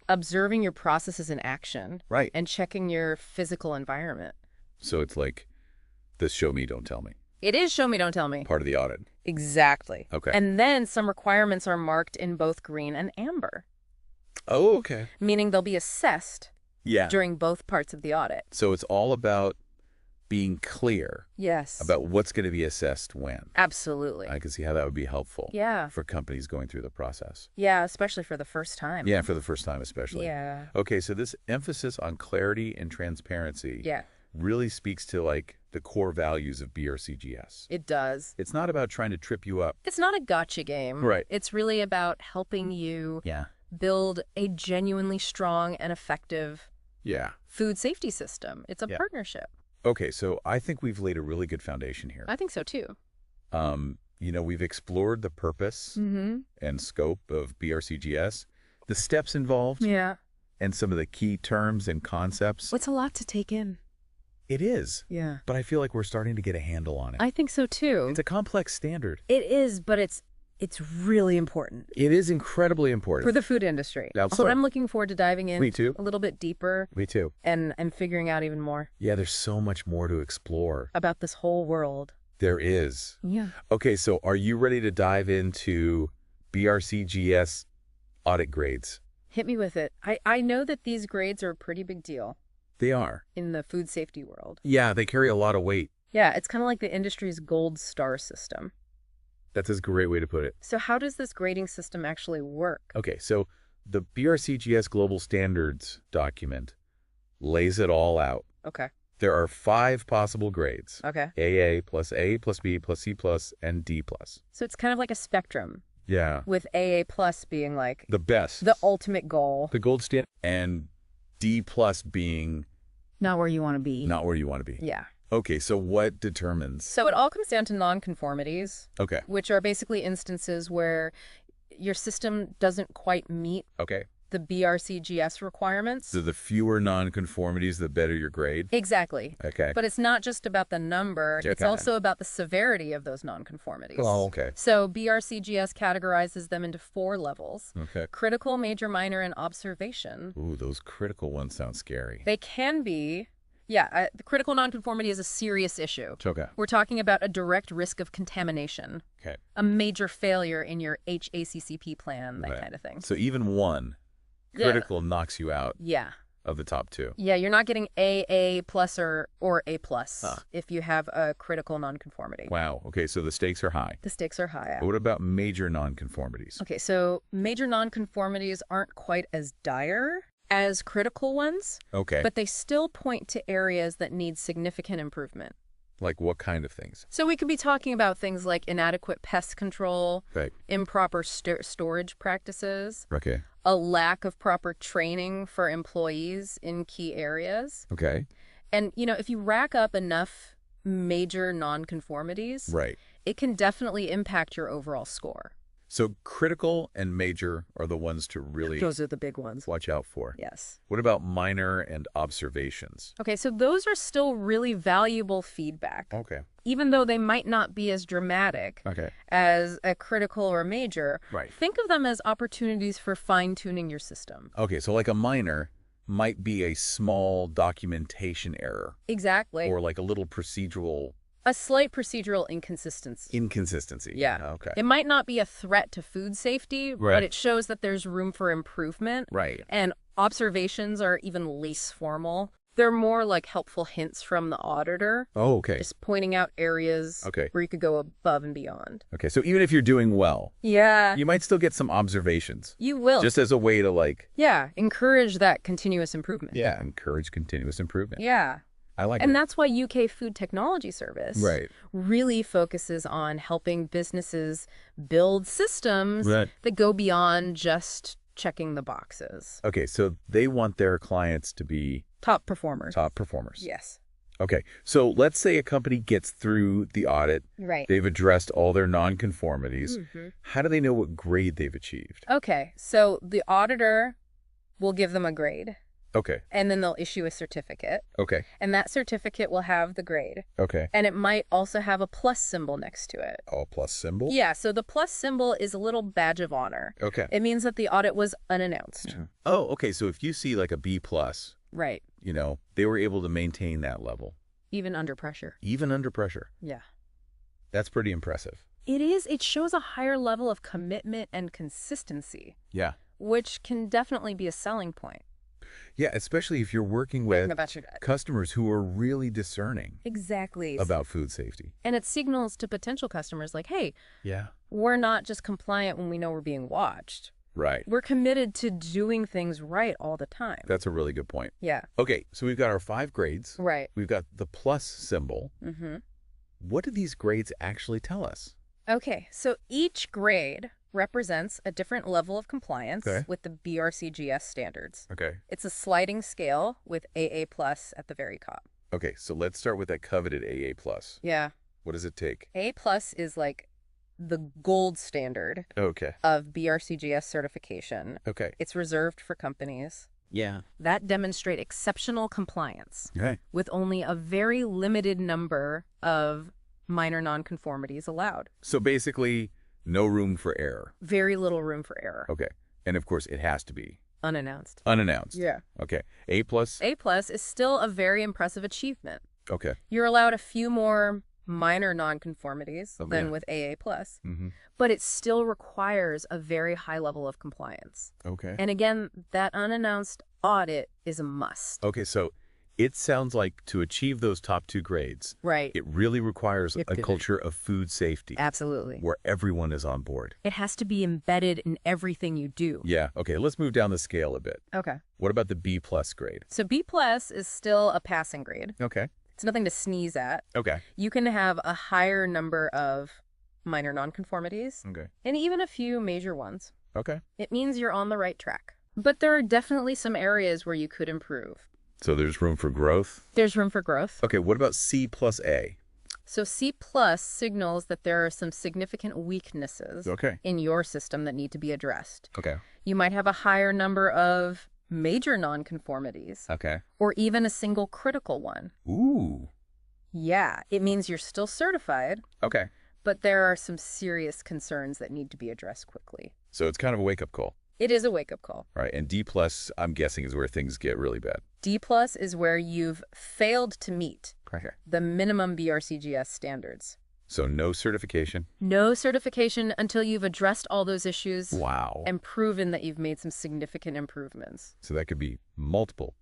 observing your processes in action. Right. And checking your physical environment. So it's like this show me, don't tell me. It is show me, don't tell me. Part of the audit. Exactly. Okay. And then some requirements are marked in both green and amber, Oh, okay. meaning they'll be assessed Yeah. during both parts of the audit. So it's all about being clear Yes. about what's going to be assessed when. Absolutely. I can see how that would be helpful Yeah. for companies going through the process. Yeah, especially for the first time. Yeah, for the first time especially. Yeah. Okay, so this emphasis on clarity and transparency Yeah, really speaks to like the core values of BRCGS. it does. It's not about trying to trip you up. It's not a gotcha game. Right. It's really about helping you Yeah. build a genuinely strong and effective Yeah. food safety system. It's a Yeah. partnership. Okay, so I think we've laid a really good foundation here. I think so too. We've explored the purpose Mm-hmm. and scope of BRCGS, the steps involved, Yeah. and some of the key terms and concepts. It's a lot to take in. It is, Yeah. but I feel like we're starting to get a handle on it. I think so too. It's a complex standard. It is, but it's really important It is incredibly important. for the food industry. Now, So I'm looking forward to diving in Me too. a little bit deeper Me too. and figuring out even more Yeah, there's so much more to explore. about this whole world. There is. Yeah. Okay, so are you ready to dive into BRCGS audit grades? Hit me with it. I know that these grades are a pretty big deal They are. in the food safety world. Yeah, they carry a lot of weight. Yeah, it's kind of like the industry's gold star system. That's a great way to put it. So how does this grading system actually work? Okay, so the BRCGS Global Standards document lays it all out. Okay. There are 5 possible grades. Okay. AA plus A plus B plus C plus and D plus. So it's kind of like a spectrum, Yeah. with AA plus being like The best. the ultimate goal. The gold standard. And D plus being Not where you want to be. not where you want to be. Yeah. Okay, so what determines? So it all comes down to nonconformities, Okay. which are basically instances where your system doesn't quite meet Okay. the BRCGS requirements. So the fewer nonconformities, the better your grade. Exactly. Okay. But it's not just about the number. It's Okay. also about the severity of those nonconformities. Oh, okay. So BRCGS categorizes them into 4 levels: Okay. critical, major, minor, and observation. Ooh, those critical ones sound scary. They can be, the critical nonconformity is a serious issue. It's okay. We're talking about a direct risk of contamination, Okay. a major failure in your HACCP plan, that Right. kind of thing. So even one Yeah. critical knocks you out Yeah. of the top 2. Yeah, you're not getting AA plus or A plus Huh. if you have a critical nonconformity. Wow. Okay, so the stakes are high. The stakes are high. But what about major nonconformities? Okay, so major nonconformities aren't quite as dire as critical ones, Okay. but they still point to areas that need significant improvement. Like what kind of things? So we could be talking about things like inadequate pest control, Right. improper storage practices, Okay. a lack of proper training for employees in key areas. Okay. And, if you rack up enough major nonconformities, Right. it can definitely impact your overall score. So critical and major are the ones to really Those are the big ones. watch out for. Yes. What about minor and observations? Okay, so those are still really valuable feedback, Okay. even though they might not be as dramatic Okay. as a critical or major. Right. Think of them as opportunities for fine-tuning your system. Okay, so like a minor might be a small documentation error Exactly. or like a little procedural A slight procedural inconsistency. inconsistency. Yeah. Okay. It might not be a threat to food safety, Right. but it shows that there's room for improvement. Right. And observations are even less formal. They're more like helpful hints from the auditor, Oh, okay. just pointing out areas Okay. where you could go above and beyond. Okay, so even if you're doing well, Yeah, you might still get some observations. you will. Just as a way to like, Yeah, encourage that continuous improvement. yeah, encourage continuous improvement. Yeah. I like And it. that's why UK Food Technology Service Right. really focuses on helping businesses build systems Right. that go beyond just checking the boxes. Okay, so they want their clients to be Top performers. top performers. Yes. Okay, so let's say a company gets through the audit. Right. They've addressed all their nonconformities. Mhm. How do they know what grade they've achieved? Okay, so the auditor will give them a grade. Okay. And then they'll issue a certificate. Okay. And that certificate will have the grade. Okay. And it might also have a plus symbol next to it. Oh, plus symbol? Yeah, so the plus symbol is a little badge of honor. Okay. It means that the audit was unannounced. Oh, okay. So if you see like a B plus, Right. they were able to maintain that level. Even under pressure. Even under pressure. Yeah. That's pretty impressive. It is. It shows a higher level of commitment and consistency, Yeah. which can definitely be a selling point. Yeah, especially if you're working with About your gut. customers who are really discerning Exactly. about food safety. And it signals to potential customers like, hey, Yeah. we're not just compliant when we know we're being watched. Right. We're committed to doing things right all the time. That's a really good point. Yeah. Okay, so we've got our 5 grades. Right. We've got the plus symbol. Mm-hmm. What do these grades actually tell us? Okay, so each grade represents a different level of compliance Okay. with the BRCGS standards. Okay. It's a sliding scale with AA plus at the very top. Okay, so let's start with that coveted AA plus. Yeah. What does it take? A plus is like the gold standard Okay. of BRCGS certification. Okay. It's reserved for companies Yeah. that demonstrate exceptional compliance Okay. with only a very limited number of minor nonconformities allowed. So basically, no room for error. Very little room for error. Okay. And of course, it has to be Unannounced. unannounced. Yeah. Okay. A plus? A plus is still a very impressive achievement. Okay. You're allowed a few more minor nonconformities Oh, than yeah. with AA plus, Mm-hmm. but it still requires a very high level of compliance. Okay. And again, that unannounced audit is a must. Okay, so it sounds like to achieve those top 2 grades, Right. it really requires It a could. culture of food safety Absolutely. where everyone is on board. It has to be embedded in everything you do. Yeah. Okay, let's move down the scale a bit. Okay. What about the B plus grade? So B plus is still a passing grade. Okay. It's nothing to sneeze at. Okay. You can have a higher number of minor nonconformities Okay. and even a few major ones. Okay. It means you're on the right track. But there are definitely some areas where you could improve. So there's room for growth. There's room for growth. Okay, what about C plus A? So C plus signals that there are some significant weaknesses Okay. in your system that need to be addressed. Okay. You might have a higher number of major nonconformities Okay. or even a single critical one. Ooh. Yeah, it means you're still certified, Okay. but there are some serious concerns that need to be addressed quickly. So it's kind of a wake-up call. It is a wake-up call. Right, and D plus, I'm guessing, is where things get really bad. D plus is where you've failed to meet Okay. the minimum BRCGS standards. So no certification. No certification until you've addressed all those issues Wow. and proven that you've made some significant improvements. So that could be multiple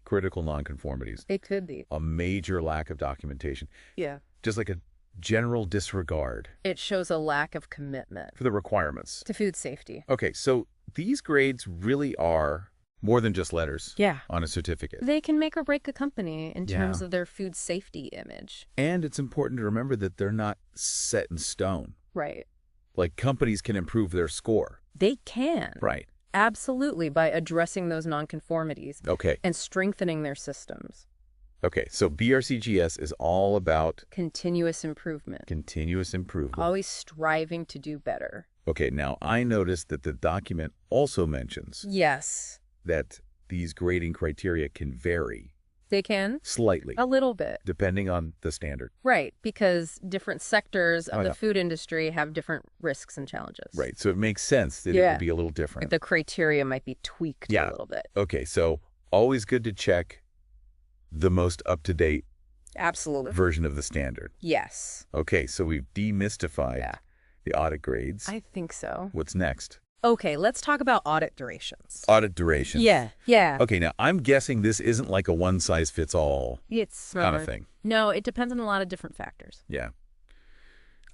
critical nonconformities, It could be. a major lack of documentation, Yeah. just like a general disregard It shows a lack of commitment for the requirements. to food safety. Okay, so these grades really are more than just letters Yeah. on a certificate. They can make or break a company in Yeah. terms of their food safety image. And it's important to remember that they're not set in stone. Right. Like companies can improve their score. They can. Right. Absolutely, by addressing those nonconformities Okay. and strengthening their systems. Okay, so BRCGS is all about Continuous improvement. continuous improvement. Always striving to do better. Okay, now I noticed that the document also mentions Yes, that these grading criteria can vary they can. slightly A little bit. depending on the standard. Right, because different sectors of Oh, the yeah. food industry have different risks and challenges. Right, so it makes sense that it Yeah. would be a little different. The criteria might be tweaked Yeah. a little bit. Okay, so always good to check the most up-to-date Absolutely. version of the standard. Yes. Okay, so we've demystified Yeah. the audit grades. I think so. What's next? Okay, let's talk about audit durations. Audit duration. Yeah. Okay, now I'm guessing this isn't like a one-size-fits-all It's kind of thing. No, it depends on a lot of different factors. Yeah.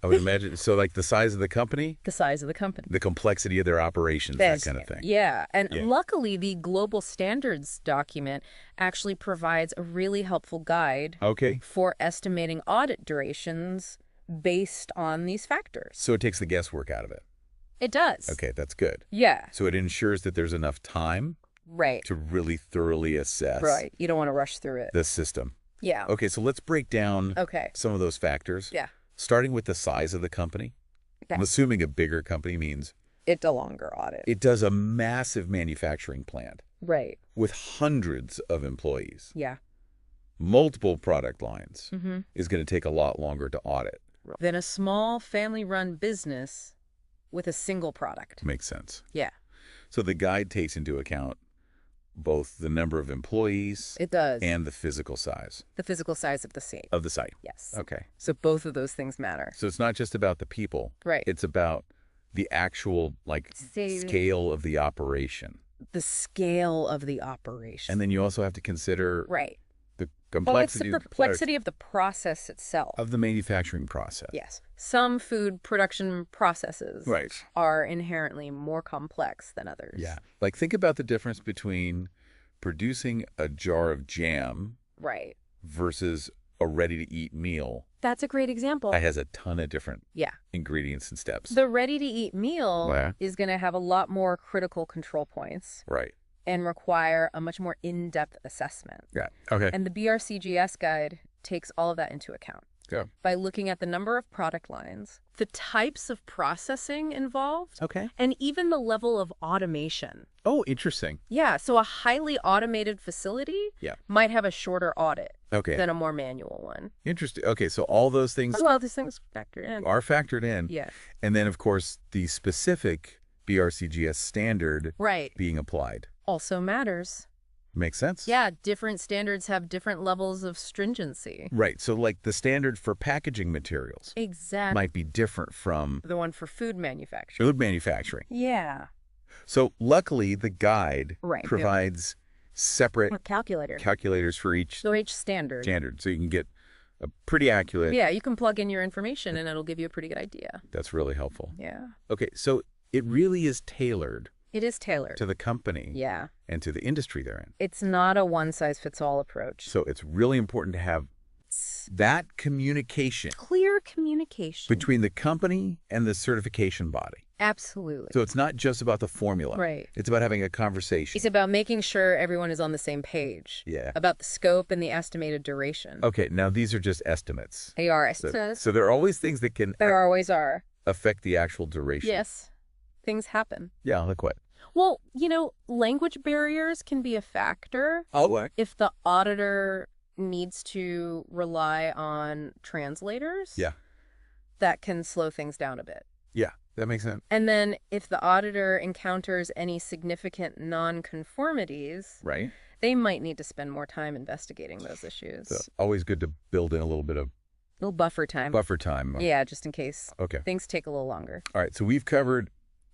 I would imagine, so like the size of the company, The size of the company. the complexity of their operations, that kind of thing. Yeah, and Yeah. luckily the global standards document actually provides a really helpful guide Okay, for estimating audit durations based on these factors. so it takes the guesswork out of it. It does. Okay, that's good. Yeah, So it ensures that there's enough time right. to really thoroughly assess Right. You don't want to rush through it. the system. Yeah. Okay, so let's break down Okay. some of those factors. Yeah. Starting with the size of the company. Okay. I'm assuming a bigger company means It's a longer audit. it does a massive manufacturing plant. Right. with hundreds of employees, Yeah. multiple product lines, Mm-hmm. is going to take a lot longer to audit. Than a small family-run business with a single product. Makes sense. Yeah, So the guide takes into account both the number of employees it does. and the physical size The physical size of the site. of the site. Yes. Okay. So both of those things matter. So it's not just about the people. Right. It's about the actual, scale of the operation. The scale of the operation. And then you also have to consider right. the Well, it's the complexity perplexity of the process itself. of the manufacturing process. Yes. Some food production processes Right. are inherently more complex than others. Yeah. Like, think about the difference between producing a jar of jam Right. versus a ready-to-eat meal That's a great example. that has a ton of different Yeah. ingredients and steps. The ready-to-eat meal Yeah. is going to have a lot more critical control points Right. and require a much more in-depth assessment. Yeah. Okay. And the BRCGS guide takes all of that into account. Go. By looking at the number of product lines, the types of processing involved, Okay. and even the level of automation. Oh, interesting. Yeah, so a highly automated facility Yeah. might have a shorter audit Okay. than a more manual one. Interesting. Okay, so all those things Well, these things factor in. are factored in. Yeah. And then, of course, the specific BRCGS standard Right. being applied. Also matters. Makes sense? Yeah, different standards have different levels of stringency. Right. So, like, the standard for packaging materials Exactly. might be different from The one for food manufacturing. food manufacturing. Yeah. So, luckily, the guide Right. provides separate Or calculator. calculators for each So each standard. standard. So you can get a pretty accurate. Yeah, you can plug in your information and it'll give you a pretty good idea. That's really helpful. Yeah. Okay, so it really is tailored It is tailored. to the company Yeah. and to the industry they're in. It's not a one-size-fits-all approach. So it's really important to have that communication Clear communication. between the company and the certification body. Absolutely. So it's not just about the formula. Right. It's about having a conversation. It's about making sure everyone is on the same page. Yeah. About the scope and the estimated duration. Okay, now these are just estimates. They are So, estimates. so there are always things that can There always are. affect the actual duration. Yes. Things happen. Yeah, like what? Well, language barriers can be a factor Oh, if the auditor needs to rely on translators. yeah. That can slow things down a bit. Yeah, that makes sense. And then if the auditor encounters any significant nonconformities, Right? they might need to spend more time investigating those issues. So always good to build in a little bit of little buffer time. buffer time. Yeah, just in case Okay. things take a little longer. All right, so we've covered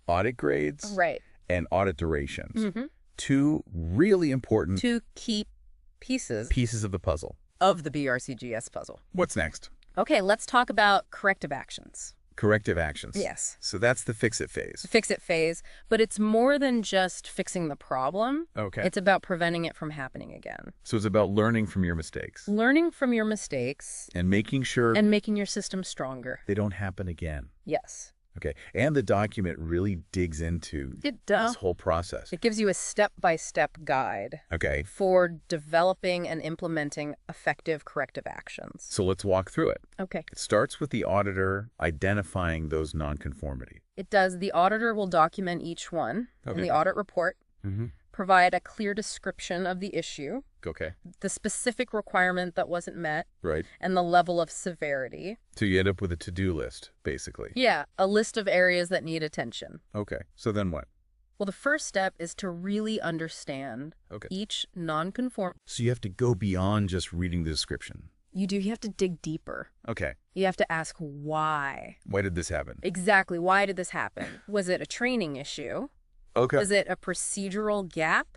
audit grades Right. and audit durations. Mm-hmm. Two really important Two key pieces pieces of the puzzle. of the BRCGS puzzle. What's next? Okay, let's talk about corrective actions. Corrective actions. Yes. So that's the fix-it phase. The fix-it phase, but it's more than just fixing the problem. Okay. It's about preventing it from happening again. So it's about learning from your mistakes Learning from your mistakes and making sure and making your system stronger. they don't happen again. Yes. Okay. And the document really digs into It does. this whole process. It gives you a step-by-step guide Okay. for developing and implementing effective corrective actions. So let's walk through it. Okay. It starts with the auditor identifying those nonconformity. It does. The auditor will document each one in Okay. the audit report, Mm-hmm. provide a clear description of the issue, Okay. the specific requirement that wasn't met, Right. and the level of severity. So you end up with a to-do list, basically. Yeah, a list of areas that need attention. Okay. So then what? Well, the first step is to really understand Okay. each nonconform. So you have to go beyond just reading the description. You have to dig deeper. Okay. You have to ask why. Why did this happen? Exactly. Why did this happen? Was it a training issue? Okay. Was it a procedural gap?